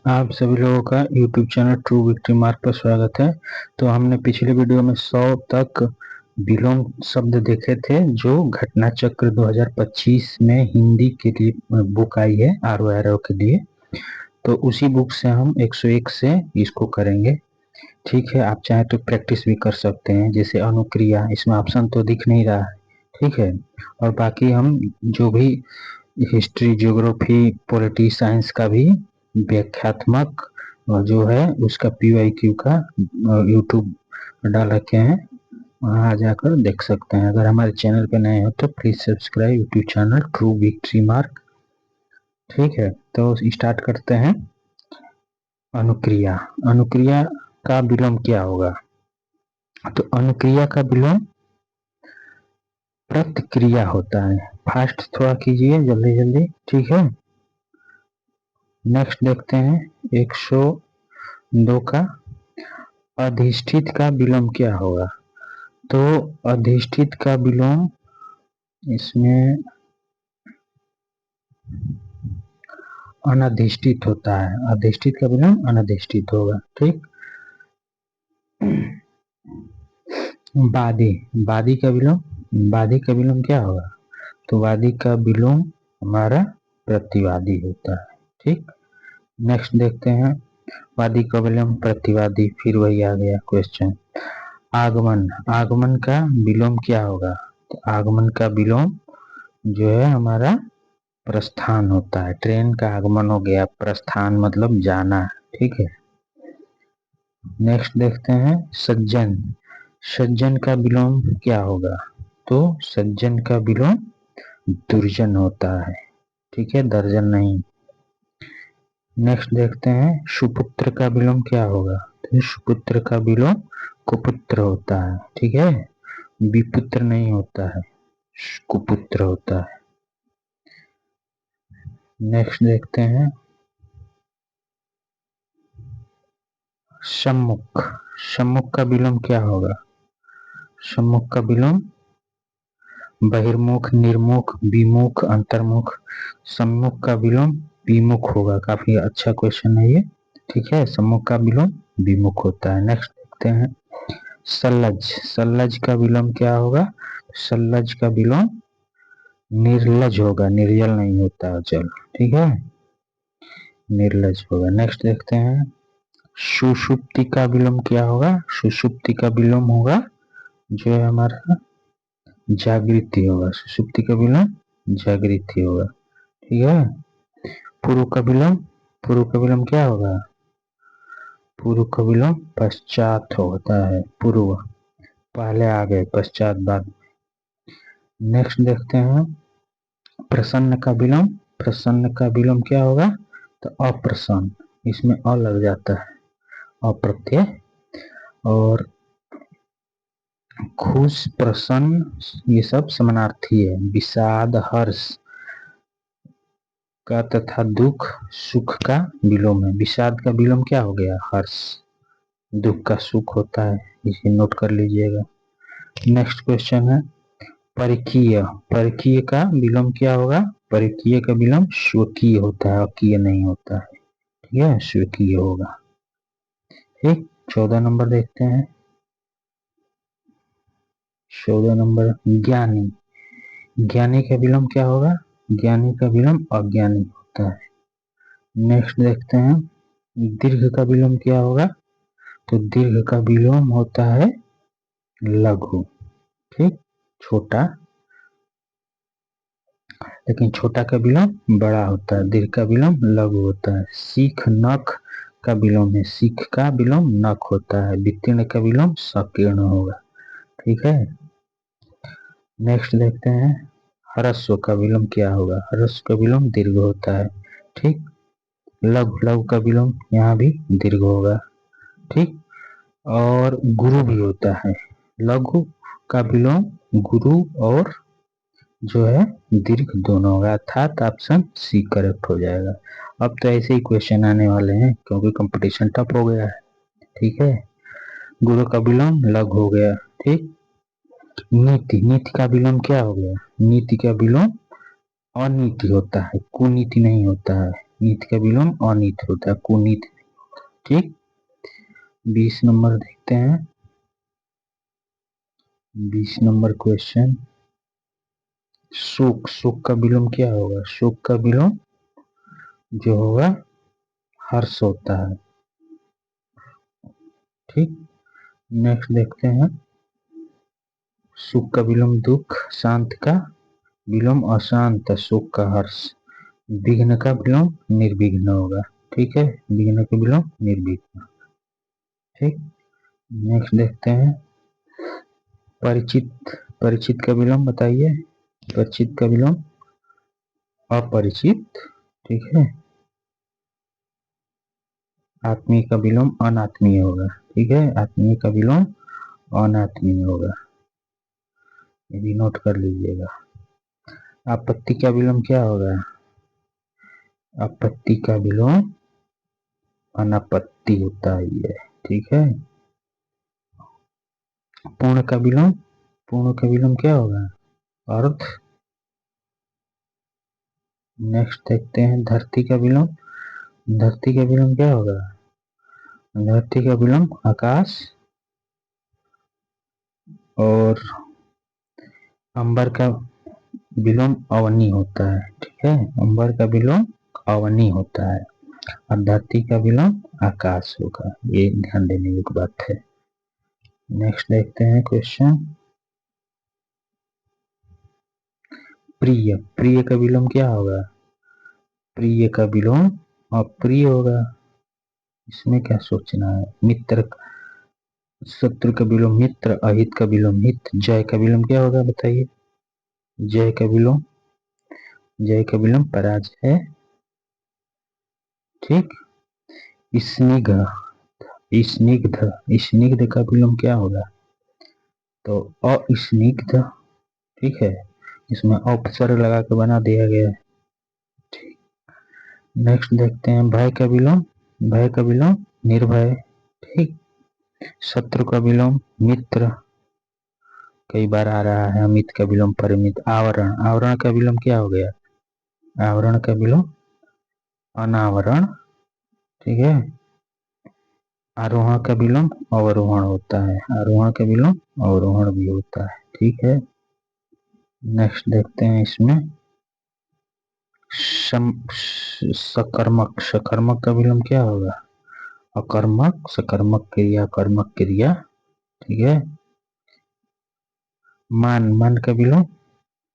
आप सभी लोगों का YouTube channel true victory mark पर स्वागत है। तो हमने पिछले वीडियो में 100 तक विलोम शब्द देखे थे जो घटना चक्र 2025 में हिंदी के लिए बुक आई है RO के लिए। तो उसी बुक से हम 101 से इसको करेंगे। ठीक है, आप चाहे तो प्रैक्टिस भी कर सकते हैं। जैसे अनुक्रिया, इसमें ऑप्शन तो दिख नहीं रहा है। ठीक है, और बाकी हम जो भी हिस्ट्री, ज्योग्राफी, पॉलिटी साइंस का भी व्याख्यात्मक जो है उसका PYQ का यूट्यूब डाल रखे हैं, वहाँ जाकर देख सकते हैं। अगर हमारे चैनल पे नए हो तो please subscribe YouTube channel true victory mark. ठीक है, तो स्टार्ट करते हैं। अनुक्रिया। अनुक्रिया का विलोम क्या होगा? तो अनुक्रिया का विलोम प्रतिक्रिया होता है। फास्ट थोड़ा कीजिए, जल्दी जल्दी। ठीक है, नेक्स्ट देखते हैं 102 का। अधिष्ठित का विलोम क्या होगा? तो अधिष्ठित का विलोम इसमें अनधिष्ठित होता है। अधिष्ठित का विलोम अनधिष्ठित होगा। ठीक, वादी। वादी का विलोम, वादी का विलोम क्या होगा? तो वादी का विलोम हमारा प्रतिवादी होता है। ठीक, नेक्स्ट देखते हैं। वादी का विलोम प्रतिवादी, फिर वही आ गया क्वेश्चन। आगमन। आगमन का विलोम क्या होगा? तो आगमन का विलोम जो है हमारा प्रस्थान होता है। ट्रेन का आगमन हो गया, प्रस्थान मतलब जाना। ठीक है, नेक्स्ट देखते हैं। सज्जन। सज्जन का विलोम क्या होगा? तो सज्जन का विलोम दुर्जन होता है। ठीक है, दर्जन नहीं। नेक्स्ट देखते हैं। सुपुत्र का विलोम क्या होगा? तो सुपुत्र का विलोम कुपुत्र होता है। ठीक है, विपुत्र नहीं होता है, कुपुत्र होता है। नेक्स्ट देखते हैं। सम्मुख। सम्मुख का विलोम क्या होगा? सम्मुख का विलोम बहिर्मुख, निर्मुख, विमुख, अंतर्मुख। सम्मुख का विलोम विमुख होगा। काफी अच्छा क्वेश्चन है ये। ठीक है, सम्मुख का विलोम विमुख होता है। नेक्स्ट देखते हैं। सल्लज। सल्लज का विलोम क्या होगा? सल्लज का विलोम निर्लज होगा, निर्जल नहीं होता जल। ठीक है, निर्लज होगा। नेक्स्ट देखते हैं। सुषुप्ति का विलोम क्या होगा? सुषुप्ति का विलोम होगा जो है हमारा जागृति होगा। सुषुप्ति का विलोम जागृति होगा। ठीक है, पूर्व का विलोम, पूर्व का विलोम क्या होगा? पूर्व का विलोम पश्चात होता है। पूर्व पहले आ गए, पश्चात बाद। नेक्स्ट देखते हैं। प्रसन्न का विलोम। प्रसन्न का विलोम क्या होगा? तो अप्रसन्न, इसमें अ लग जाता है, अप्रत्यय। और खुश, प्रसन्न ये सब समानार्थी है। विषाद, हर्ष का तथा दुख, सुख का विलोम है। विषाद का विलोम क्या हो गया? हर्ष। दुख का सुख होता है, इसे नोट कर लीजिएगा। नेक्स्ट क्वेश्चन है परकीय। परकीय का विलोम क्या होगा? परकीय का विलोम स्वकीय होता है, अकीय नहीं होता है। ठीक है, स्वकीय होगा। ठीक, 14 नंबर देखते हैं। 14 नंबर ज्ञानी। ज्ञानी का विलोम क्या होगा? ज्ञानी का विलोम अज्ञानी होता है। नेक्स्ट देखते हैं। दीर्घ का विलोम क्या होगा? तो दीर्घ का विलोम होता है लघु। ठीक, छोटा, लेकिन छोटा का विलोम बड़ा होता है। दीर्घ का विलोम लघु होता है। सीख, नख का विलोम है। सीख का विलोम नख होता है। वितीर्ण का विलोम संकीर्ण होगा। ठीक है, नेक्स्ट देखते हैं। ह्रस्व का विलोम क्या होगा? ह्रस्व का विलोम दीर्घ होता है। ठीक, लघु, लघु का विलोम यहाँ भी दीर्घ होगा। ठीक, और गुरु भी होता है। लघु का विलोम गुरु और जो है दीर्घ दोनों होगा, अर्थात ऑप्शन सी करेक्ट हो जाएगा। अब तो ऐसे ही क्वेश्चन आने वाले हैं क्योंकि कंपटीशन टफ हो गया है। ठीक है, गुरु का विलोम लघु हो गया। ठीक, नीति। नीति का विलोम क्या हो गया? नीति का विलोम अनीति होता है, कुनीति नहीं होता है। नीत का विलोम अनित होता है, कुनीत। ठीक, 20 नंबर देखते हैं। 20 नंबर क्वेश्चन, सुख। सुख का विलोम क्या होगा? सुख का विलोम जो होगा हर्ष होता है। ठीक, नेक्स्ट देखते हैं। सुख का विलोम दुख, शांत का विलोम अशांत, सुख का हर्ष, विघ्न का विलोम निर्विघ्न होगा। ठीक है, विघ्न का विलोम निर्विघ्न। ठीक, नेक्स्ट देखते हैं। परिचित। परिचित का विलोम बताइए। परिचित का विलोम अपरिचित। ठीक है, आत्मीय का विलोम अनात्मीय होगा। ठीक है, आत्मीय का विलोम अनात्मीय होगा, ये भी नोट कर लीजिएगा। आपत्ति का विलोम क्या होगा? आपत्ति का विलोम अनापत्ति होता है ये। ठीक है, पूर्ण का विलोम, पूर्ण का विलोम क्या होगा? अर्थ। नेक्स्ट देखते हैं धरती का विलोम। धरती का विलोम क्या होगा? धरती का विलोम आकाश। और अंबर का विलोम अवनी होता है। ठीक है, अंबर का विलोम अवनी होता है और धरती का विलोम आकाश होगा, ये ध्यान देने की बात है। नेक्स्ट देखते हैं क्वेश्चन, प्रिय। प्रिय का विलोम क्या होगा? प्रिय का विलोम अप्रिय होगा, इसमें क्या सोचना है। मित्र। शत्रु का विलोम मित्र, अहित का विलोम हित, जय का विलोम क्या होगा बताइए। जय का विलोम, जय का विलोम पराजय है। ठीक, स्निग्ध। स्निग्ध, स्निग्ध का विलोम क्या होगा? तो अस्निग्ध। ठीक है, इसमें उपसर्ग लगा के बना दिया गया है। ठीक, नेक्स्ट देखते हैं भय का विलोम। भय का विलोम निर्भय। ठीक, शत्रु का विलोम मित्र, कई बार आ रहा है। अमित का विलोम परिमित। आवरण। आवरण का विलोम क्या हो गया? आवरण का विलोम अनावरण। ठीक है, आरोहण का विलोम अवरोहण होता है। आरोहण का विलोम अवरोहण भी होता है। ठीक है, नेक्स्ट देखते हैं इसमें सकर्मक। सकर्मक का विलोम क्या होगा? अकर्मक, सकर्मक क्रिया, कर्मक क्रिया। ठीक है, मान। मान का विलोम,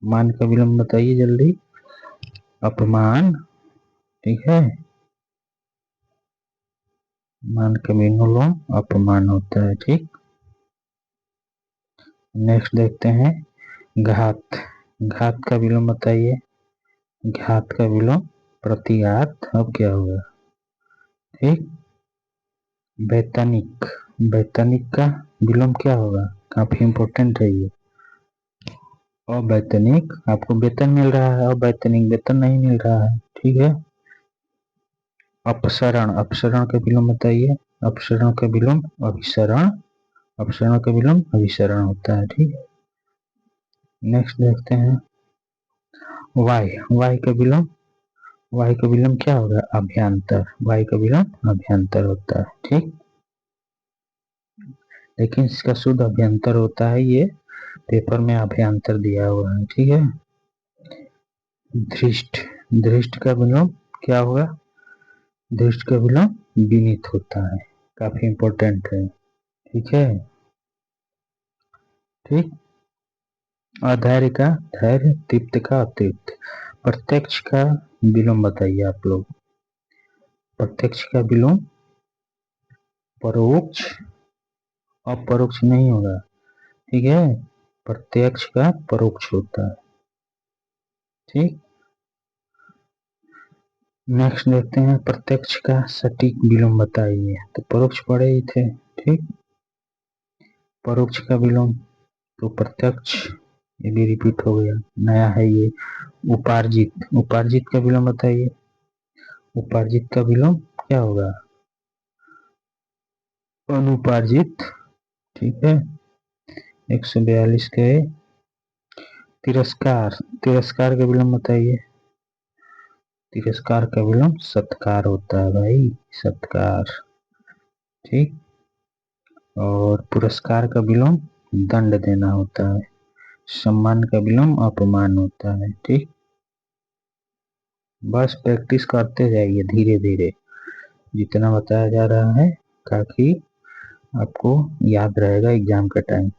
मान का विलोम बताइए जल्दी। अपमान। ठीक है, मान का विलोम अपमान होता है। ठीक, नेक्स्ट देखते हैं घात। घात का विलोम बताइए। घात का विलोम प्रतिघात। अब क्या होगा? ठीक, वैतनिक। वैतनिक का विलोम क्या होगा? काफी इंपॉर्टेंट है ये। अवैतनिक, आपको वेतन मिल रहा है, अवैतनिक वेतन नहीं मिल रहा है। ठीक है, अपसरण। अपसरण का विलोम बताइए। अपसरण का विलोम अभिसरण। अपसरण का विलोम अभिसरण होता है। ठीक है, नेक्स्ट देखते हैं वाय। वाय का विलोम, वाय का विलोम क्या होगा? अभ्यंतर। वाय का विलोम अभ्यंतर होता है। ठीक, लेकिन इसका शुद्ध अभ्यंतर होता है, ये पेपर में अभ्यंतर दिया हुआ है। ठीक है, धृष्ट। धृष्ट का विलोम क्या होगा? धृष्ट का विलोम विनीत होता है, काफी इंपॉर्टेंट है। ठीक है, ठीक, अधैर्य का धैर्य, तृप्त का अतृप्त। प्रत्यक्ष का विलोम बताइए आप लोग। प्रत्यक्ष का विलोम परोक्ष, अपरोक्ष नहीं होगा। ठीक है, प्रत्यक्ष का परोक्ष होता है। ठीक, नेक्स्ट देखते हैं प्रत्यक्ष का सटीक विलोम बताइए। तो परोक्ष पढ़े ही थे। ठीक, परोक्ष का विलोम तो प्रत्यक्ष, ये भी रिपीट हो गया, नया है ये। उपार्जित। उपार्जित का विलोम बताइए। उपार्जित का विलोम क्या होगा? अनुपार्जित। ठीक है, 142 के। तिरस्कार। तिरस्कार का विलोम बताइए। तिरस्कार का विलोम सत्कार होता है भाई, सत्कार। ठीक। और पुरस्कार का विलोम दंड देना होता है। सम्मान का विलोम अपमान होता है। ठीक। बस प्रैक्टिस करते जाइए धीरे धीरे, जितना बताया जा रहा है काफी आपको याद रहेगा एग्जाम का टाइम।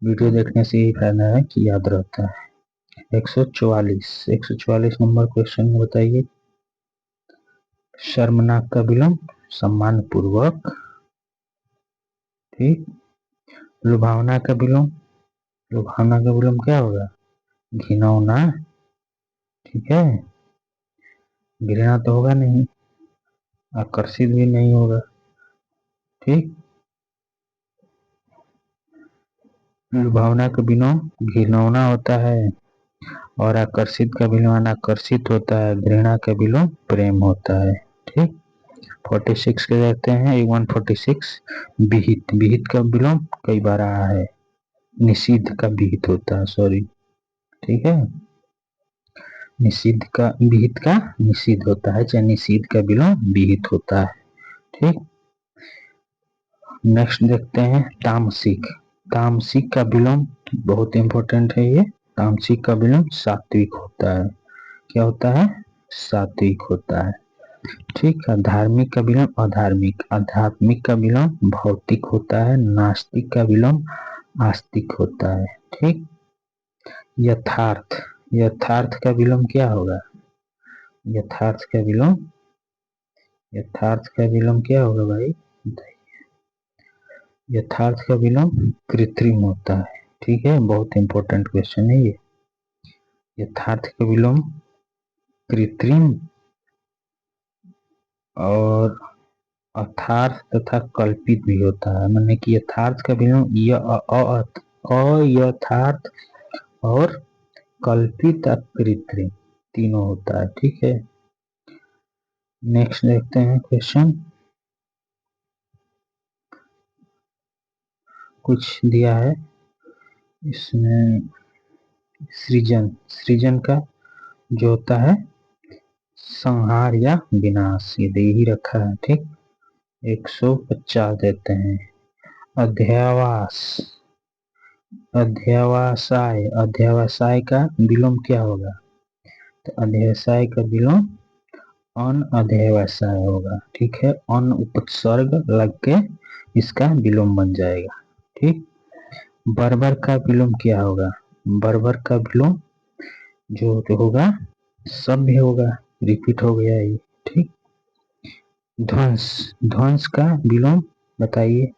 वीडियो देखने से ही फायदा है कि याद रहता है। 144 नंबर क्वेश्चन में बताइए, शर्मनाक का विलोम सम्मान पूर्वक। ठीक। लुभावना का विलोम, लुभावना का विलोम क्या होगा? घिनौना। ठीक है, घृणा तो होगा नहीं, आकर्षित भी नहीं होगा। ठीक। लुभावना का विलोम घिनौना होता है, और आकर्षित का विलोम आकर्षित होता है। घृणा का विलोम प्रेम होता है। ठीक। 46 के कहते हैं 146 विहित। विहित का विलोम कई बार आया है, निषिद्ध का विहित होता है, सॉरी। ठीक है, निषिद्ध का विहित का निषिद्ध होता है, चाहे निषिद्ध का विलोम विहित होता है। ठीक। नेक्स्ट देखते हैं तामसिक। तामसिक का विलोम बहुत इंपॉर्टेंट है ये। तामसिक का विलोम सात्विक होता है। क्या होता है? सात्विक होता है। ठीक है। धार्मिक का विलोम अधार्मिक। आध्यात्मिक का विलोम भौतिक होता है। नास्तिक का विलोम आस्तिक होता है। ठीक। यथार्थ, यथार्थ का विलोम क्या होगा? यथार्थ का विलोम, यथार्थ का विलोम क्या होगा भाई? यथार्थ का विलोम कृत्रिम होता है। ठीक है, बहुत इंपॉर्टेंट क्वेश्चन है ये। यथार्थ का विलोम कृत्रिम और अर्थार्थ तथा कल्पित भी होता है। माने कि यथार्थ का विलोम अयथार्थ और कल्पित और कृत्रिम तीनों होता है। ठीक है। नेक्स्ट देखते हैं क्वेश्चन। कुछ दिया है इसमें, सृजन। सृजन का जो होता है संहार या विनाश, ये दे ही रखा है। ठीक। 150 देते हैं। अध्यावास, अध्यवसाय। अध्यवसाय का विलोम क्या होगा? तो अध्यवसाय का विलोम अनअध्यवसाय होगा। ठीक है, अन उपसर्ग लग के इसका विलोम बन जाएगा। ठीक। बर्बर का विलोम क्या होगा? बर्बर का विलोम जो होगा सभ्य होगा, रिपीट हो गया ये। ठीक। ध्वंस, ध्वंस का विलोम बताइए।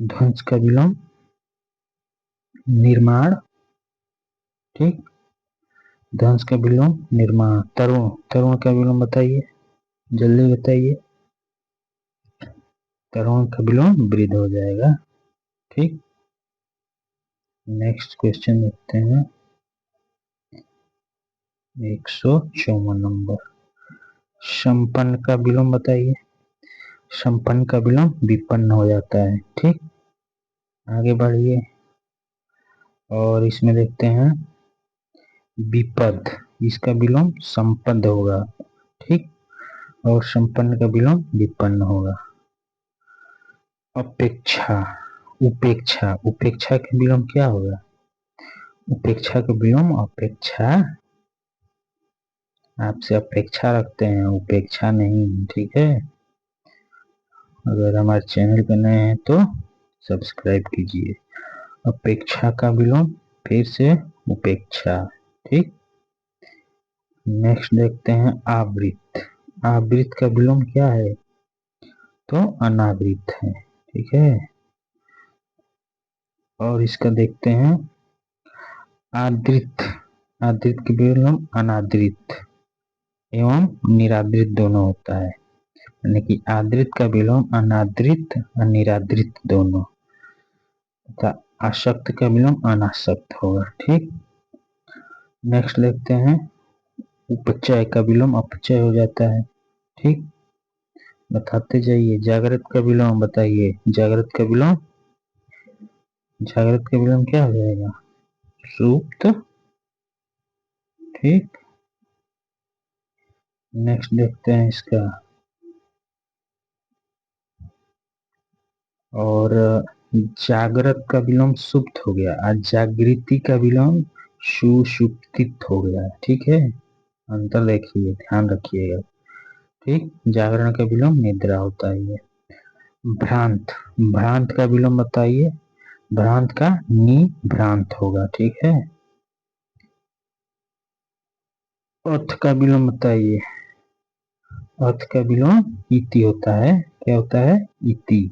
ध्वंस का विलोम निर्माण। ठीक। ध्वंस का विलोम निर्माण। तरुण, तरुण का विलोम बताइए, जल्दी बताइए। तरुण का विलोम वृद्ध हो जाएगा। ठीक। नेक्स्ट क्वेश्चन देखते हैं 154 नंबर। संपन्न का विलोम बताइए। संपन्न का विलोम विपन्न हो जाता है। ठीक। आगे बढ़िए और इसमें देखते हैं विपद, इसका विलोम संपद होगा। ठीक। और संपन्न का विलोम विपन्न होगा। अपेक्षा, उपेक्षा। उपेक्षा का विलोम क्या होगा? उपेक्षा का विलोम अपेक्षा। आपसे अपेक्षा रखते हैं, उपेक्षा नहीं। ठीक है, अगर हमारे चैनल पर नए हैं तो सब्सक्राइब कीजिए। अपेक्षा का विलोम फिर से उपेक्षा। ठीक। नेक्स्ट देखते हैं आवृत। आवृत का विलोम क्या है? तो अनावृत है। ठीक है। और इसका देखते हैं आदृत। आदृत के विलोम अनादृत एवं निरादृत दोनों होता है। यानी कि आदृत का विलोम अनादृत और निरादृत दोनों तथा आसक्त का विलोम अनासक्त होगा। ठीक। नेक्स्ट देखते हैं उपचय का विलोम अपचय हो जाता है। ठीक। बताते जाइए। जागृत का विलोम बताइए। जागृत का विलोम, जागृत का विलोम क्या हो जाएगा? सुप्त। ठीक। नेक्स्ट देखते हैं इसका। और जागृत का विलोम सुप्त हो गया, आज जागृति का विलोम सुषुप्तित हो गया। ठीक है, अंतर देखिए, ध्यान रखिएगा। ठीक, जागरण का विलोम निद्रा होता है। ये भ्रांत, भ्रांत का विलोम बताइए। भ्रांत का निभ्रांत होगा। ठीक है, अर्थ का विलोम बताइए। अर्थ का विलोम इति होता है। क्या होता है? इति।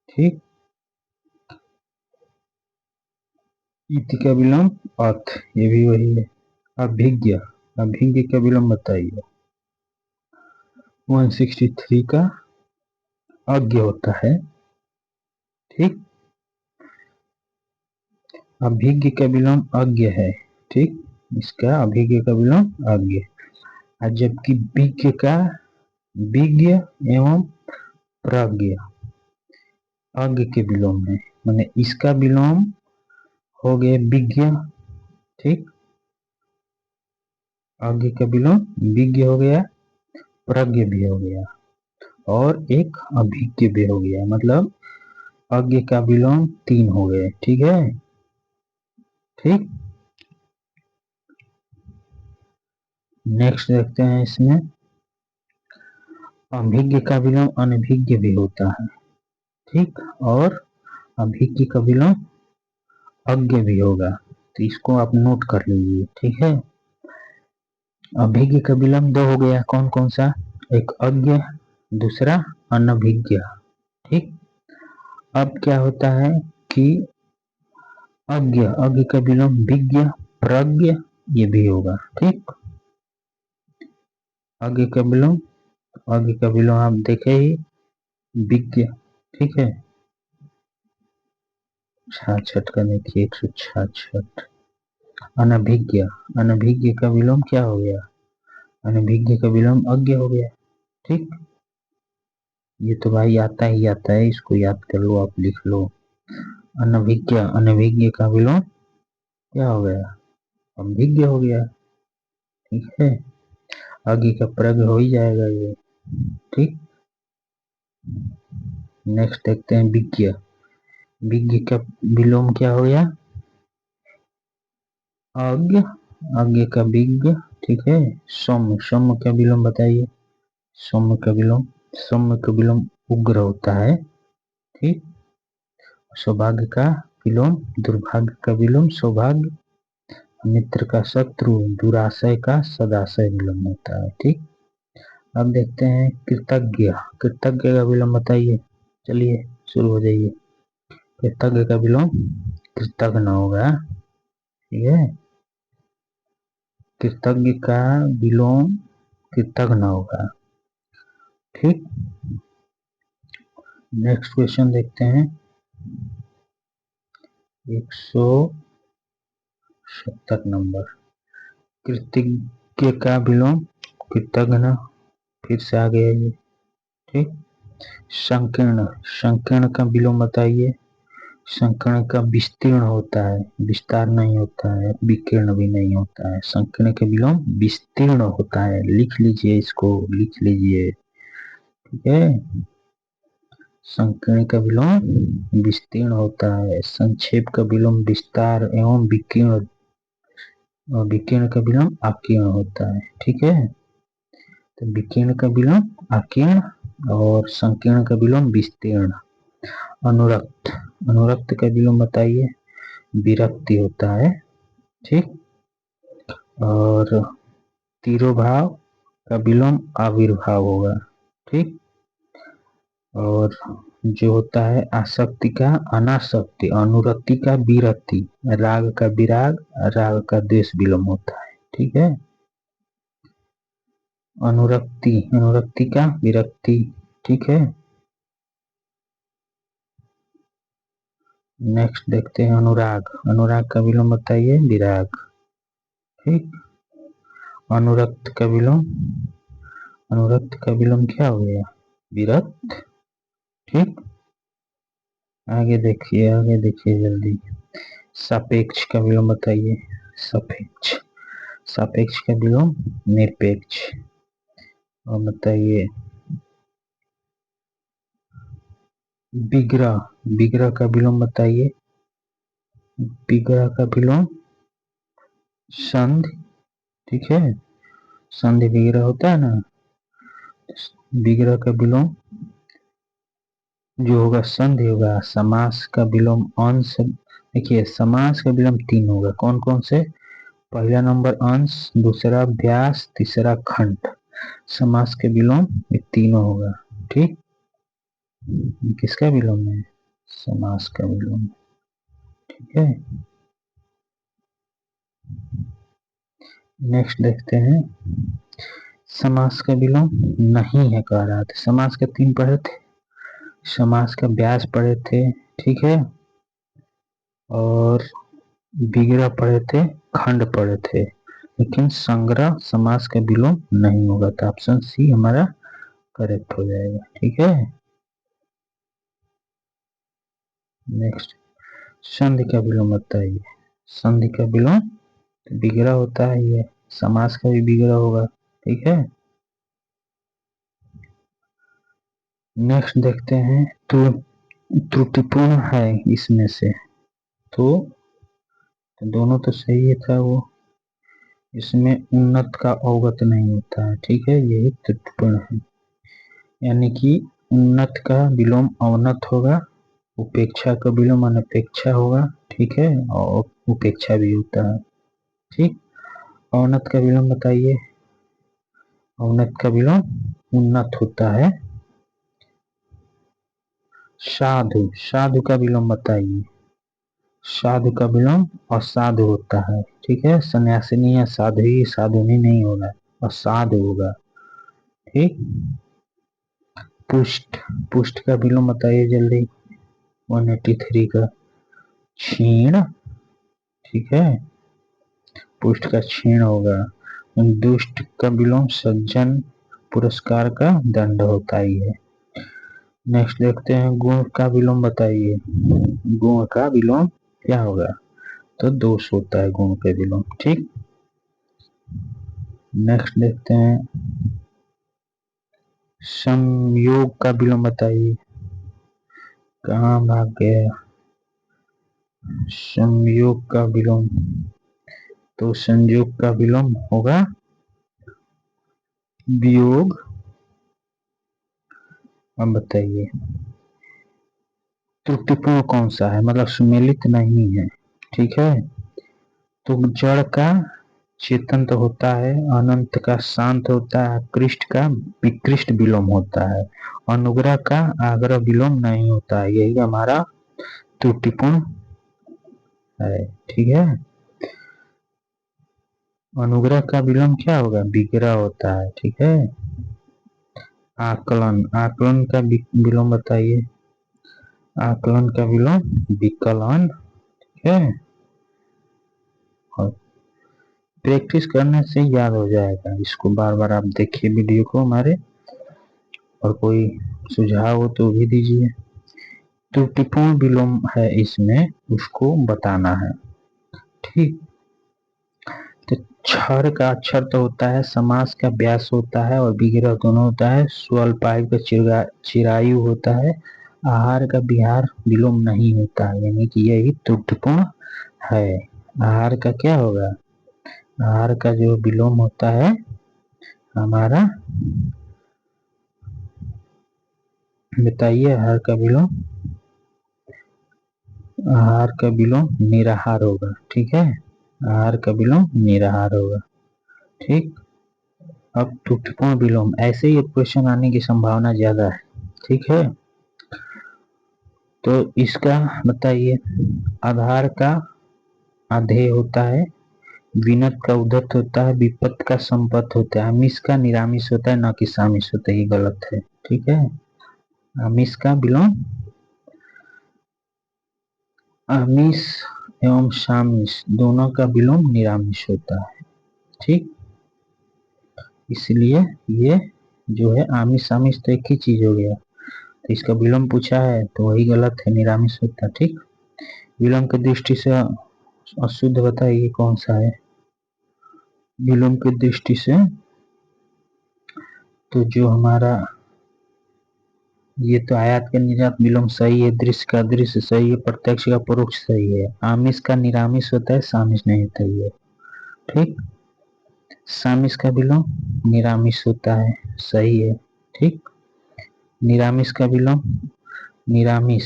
ठीक, इति का विलोम अर्थ, ये भी वही है। अभिज्ञ, अभिज्ञ का विलोम बताइए। 163 का अज्ञ होता है। ठीक, अभिज्ञ का विलोम अज्ञ है। ठीक, इसका अभिज्ञ का विलोम अज्ञ। और जबकि विज्ञ का विज्ञ एवं प्रज्ञ अज्ञ के विलोम है, माने इसका विलोम हो गया विज्ञ। ठीक, अज्ञ का विलोम विज्ञ हो गया, प्रज्ञ भी हो गया, और एक अभिज्ञ भी हो गया। मतलब अज्ञ का विलोम 3 हो गए। ठीक है, ठीक। नेक्स्ट देखते हैं इसमें, अभिज्ञ का विलोम अनभिज्ञ भी होता है। ठीक, और अभिज्ञ का विलोम अज्ञ भी होगा, तो इसको आप नोट कर लीजिए। ठीक है, अभिज्ञ का विलोम 2 हो गया। कौन कौन सा? एक अज्ञ, दूसरा अनभिज्ञ। ठीक, अब क्या होता है कि अज्ञ, अज्ञ का विलोम विज्ञ, प्रज्ञ, ये भी होगा। ठीक, अज्ञ का विलोम, अज्ञ का विलोम आप देखे ही, विज्ञ। ठीक है, 66 का देखिए, 166। अनभिज्ञ, अनभिज्ञ का विलोम क्या हो गया? अनभिज्ञ का विलोम अज्ञ हो गया। ठीक, ये तो भाई आता ही आता है, इसको याद कर लो, आप लिख लो। अनभिज्ञ, अनभिज्ञ का विलोम क्या हो गया? अभिज्ञ हो गया। ठीक है, आगे का प्रग हो ही जाएगा ये। ठीक, नेक्स्ट देखते हैं विज्ञ। विज्ञ का विलोम क्या हो गया? अज्ञ, अज्ञ का विज्ञ। ठीक है, सौम्य, सौम्य का विलोम बताइए। सौम्य का विलोम, सौम्य का विलोम उग्र होता है। ठीक, सौभाग्य का विलोम दुर्भाग्य का विलोम सौभाग्य, मित्र का शत्रु, दुराशय का सदाशय विलोम होता है। ठीक, अब देखते हैं कृतज्ञ। कृतज्ञ का विलोम बताइए। चलिए शुरू हो जाइए। कृतज्ञ का विलोम कृतज्ञ होगा। ठीक है, कृतज्ञ का विलोम कृतज्ञ होगा। ठीक, नेक्स्ट क्वेश्चन देखते हैं, 170 नंबर। कृतज्ञ का विलोम कृतज्ञ, फिर से आ गया ये। ठीक, संकीर्ण, संकीर्ण का विलोम बताइए। संकीर्ण का विस्तीर्ण होता है, विस्तार नहीं होता है, विकीर्ण भी नहीं होता है। संकीर्ण के विलोम विस्तीर्ण होता है, लिख लीजिए, इसको लिख लीजिए। ठीक है, संकीर्ण का विलोम विस्तीर्ण होता है। संक्षेप का विलोम विस्तार एवं विकीर्ण, और विकीर्ण का विलोम आकीर्ण होता है। ठीक है, तो विकीर्ण का विलोम आकीर्ण और संकीर्ण का विलोम विस्तीर्ण। अनुरक्त, अनुरक्त का विलोम बताइए। विरक्ति होता है। ठीक, और तिरोभाव का विलोम आविर्भाव होगा। ठीक, और जो होता है आसक्ति का अनासक्ति, अनुरक्ति का विरक्ति, राग का विराग, राग का द्वेष विलोम होता है। ठीक है, अनुरक्ति, अनुरक्ति का विरक्ति। ठीक है, नेक्स्ट देखते हैं अनुराग। अनुराग का विलोम बताइए। विराग। ठीक, अनुरक्त का विलोम, अनुरक्त का विलोम क्या हो गया? विरक्त। ठीक, आगे देखिए, आगे देखिए जल्दी। सापेक्ष का विलोम बताइए। सापेक्ष, सापेक्ष का विलोम निरपेक्ष। और बताइए विग्रह, विग्रह का विलोम बताइए। विग्रह का विलोम संधि, ठीक है, संधि विग्रह होता है ना। विग्रह का विलोम जो होगा संधि होगा। समास का विलोम अंश, देखिए समास का विलोम 3 होगा। कौन कौन से? पहला नंबर अंश, दूसरा व्यास, तीसरा खंड। समास के विलोम ये तीनों होगा। ठीक, किसका विलोम है? समास का विलोम। ठीक है, नेक्स्ट देखते हैं। समास का विलोम नहीं है कह रहा था। समास के 3 पढ़े थे। समास का व्यास पढ़े थे, ठीक है, और विग्रह पढ़े थे, खंड पढ़े थे, लेकिन संग्रह समास का विलोम नहीं होगा। तो ऑप्शन सी हमारा करेक्ट हो जाएगा। ठीक है, नेक्स्ट संधि का विलोम बताइए। संधि का विलोम विग्रह होता है, ये समास का भी विग्रह होगा। ठीक है, नेक्स्ट देखते हैं। तो त्रुटिपूर्ण है इसमें से, तो दोनों तो सही था। वो इसमें उन्नत का अवगत नहीं होता है। ठीक है, यही त्रुटिपूर्ण है, यानी कि उन्नत का विलोम अवनत होगा, उपेक्षा का विलोम अनपेक्षा होगा। ठीक है, और उपेक्षा भी होता है। ठीक, अवनत का विलोम बताइए। अवनत का विलोम उन्नत होता है। साधु, साधु का विलोम बताइए। साधु का विलोम असाधु होता है। ठीक है, सन्यासिनी या साध्वी, साधुनी नहीं होगा, असाधु होगा। ठीक, पुष्ट, पुष्ट का विलोम बताइए जल्दी। 183 का क्षीण। ठीक है, पुष्ट का क्षीण होगा। दुष्ट का विलोम सज्जन, पुरस्कार का दंड होता ही है। नेक्स्ट देखते हैं। गुण का विलोम बताइए। गुण का विलोम क्या होगा? तो दोष होता है गुण का विलोम। ठीक, नेक्स्ट देखते हैं। संयोग का विलोम बताइए। कहाँ भाग गया संयोग का विलोम? तो संयोग का विलोम होगा वियोग। अब बताइए त्रुटिपूर्ण कौन सा है, मतलब सुमेलित नहीं है। ठीक है, तो जड़ का चेतन तो होता है, अनंत का शांत होता है, कृष्ट का विकृष्ट विलोम होता है, अनुग्रह का आग्रह विलोम नहीं होता है। यही हमारा त्रुटिपूर्ण है। ठीक है, अनुग्रह का विलोम क्या होगा? विग्रह होता है। ठीक है, आकलन, आकलन का विलोम बताइए। आकलन का विलोम विकलन। ठीक है, और प्रैक्टिस करने से याद हो जाएगा। इसको बार बार आप देखिए वीडियो को हमारे, और कोई सुझाव हो तो भी दीजिए। त्रुटिपूर्ण विलोम है इसमें, उसको बताना है। ठीक, तो क्षर का अक्षर तो होता है, समास का व्यास होता है, और विग्रह दोनों होता है। स्वल्पायु का चिरायु होता है। आहार का विहार विलोम नहीं होता है, यानी कि यही त्रुटिपूर्ण है। आहार का क्या होगा? आहार का जो विलोम होता है हमारा, बताइए। आहार का विलोम, आहार का विलोम निराहार होगा। ठीक है, आहार का विलोम निराहार होगा। ठीक, अब त्रुटिपूर्ण विलोम, ऐसे ही क्वेश्चन आने की संभावना ज्यादा है। ठीक है, तो इसका बताइए। आधार का आधेय होता है, विनत का उदत्त होता है, विपत्त का संपत्त होता है, आमिष का निरामिष होता है, न कि सामिष होता है। ये गलत है। ठीक है, आमिष का विलोम, आमिष एवं सामिष दोनों का विलोम निरामिष होता है। ठीक, इसलिए ये जो है आमिष सामिष तो एक ही चीज हो गया, तो इसका विलोम पूछा है तो वही गलत है, निरामिष होता है। ठीक, विलोम की दृष्टि से अशुद्ध बताइए कौन सा है? विलोम की दृष्टि से तो जो हमारा ये तो आयात का निर्यात विलोम सही है, दृश्य का दृश्य सही है, प्रत्यक्ष का परोक्ष सही है। आमिष का निरामिष होता है, सामिष नहीं होता है। ठीक, सामिष का विलोम निरामिष होता है, सही है। ठीक, निरामिष का विलोम निरामिष,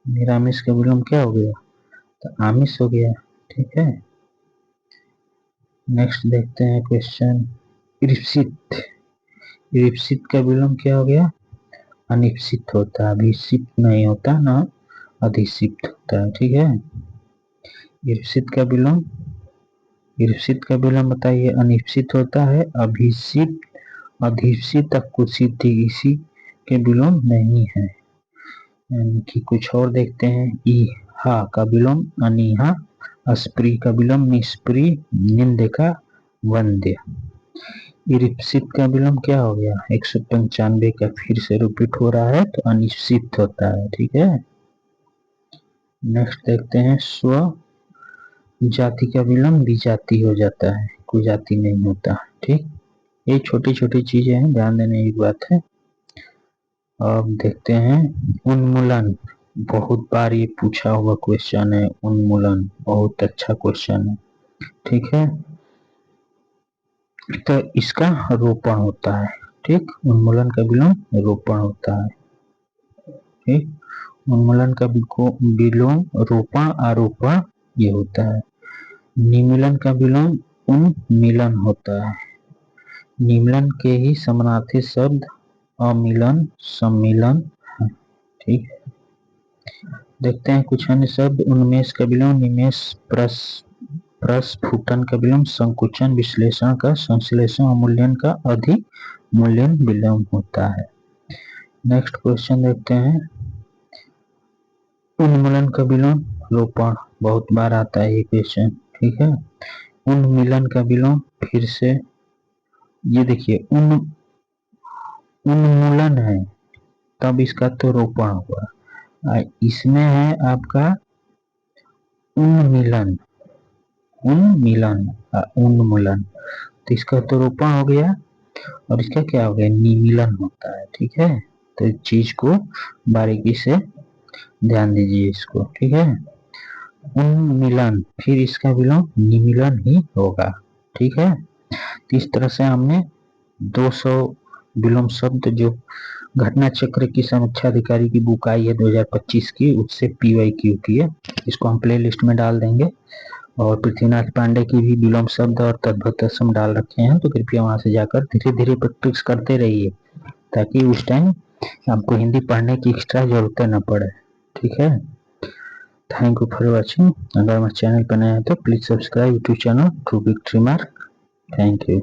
निरामिष का विलोम क्या हो गया, तो आमिष हो गया। ठीक है, नेक्स्ट देखते हैं क्वेश्चन। ईप्सित, ईप्सित का विलोम क्या हो गया, अनिप्सित होता है, अभिषित नहीं होता ना अधिसित होता है। ठीक है, ईप्सित का विलोम, ईप्सित का विलोम बताइए, अनिप्सित होता है, अभिषित, अधिसित, कुत्सित, इसी के विलोम नहीं है। यानी कि कुछ और देखते हैं। इहा का विलोम अनिहा, अस्प्री का विलोम निष्प्री, निंद का वंद्य। ईप्सित का विलोम क्या हो गया, 195 का फिर से रिपीट हो रहा है, तो अनिश्चित होता है। ठीक है, नेक्स्ट देखते हैं। स्व जाति का विलोम विजाति हो जाता है, कोई जाति नहीं होता। ठीक, ये छोटी छोटी चीजें हैं, ध्यान देने की बात है। अब देखते हैं उन्मूलन, बहुत बार ये पूछा हुआ क्वेश्चन है। उन्मूलन बहुत अच्छा क्वेश्चन है। ठीक है, तो इसका रोपण होता है। ठीक, उन्मूलन का विलोम रोपण होता है। ठीक, उन्मूलन का विलोम रोपण, आरोपण ये होता है। निमीलन का विलोम उन्मीलन होता है। निमीलन के ही समानार्थी शब्द अमिलन, सम्मिलन है। ठीक, देखते हैं कुछ अन्य शब्द। उन्मेष का विलोम निमेष, प्रस्फुटन का विलोम संकुचन, विश्लेषण का संश्लेषण, अमूल्यन का अधिमूल्यन विलोम होता है। नेक्स्ट क्वेश्चन देखते हैं। उन्मूलन का विलोम रोपण, बहुत बार आता है ये क्वेश्चन। ठीक है, उन्मीलन का विलोम फिर से ये देखिए, उन्मूलन है तब इसका तो रोपण हुआ, इसमें है आपका उन्मीलन, उन्मीलन, उन्मूलन, तो इसका तो रोपण हो गया और इसका क्या हो गया, निमीलन होता है। ठीक है, तो इस चीज को बारीकी से ध्यान दीजिए इसको। ठीक है, उन्मिलन फिर इसका विलोम निमीलन ही होगा। ठीक है, इस तरह से हमने 200 विलोम शब्द जो घटना चक्र की समीक्षा अधिकारी की बुक आई है 2025 की, उससे PYQ की है। इसको हम प्ले लिस्ट में डाल देंगे। और पृथ्वीनाथ पांडे की भी विलोम शब्द और तद्भव सम डाल रखे हैं, तो कृपया वहां से जाकर धीरे धीरे प्रैक्टिस करते रहिए, ताकि उस टाइम आपको हिंदी पढ़ने की एक्स्ट्रा जरूरत न पड़े। ठीक है, थैंक यू फॉर वॉचिंग। अगर हमारे चैनल पर नए हैं तो please subscribe YouTube channel true victory mark. Thank you.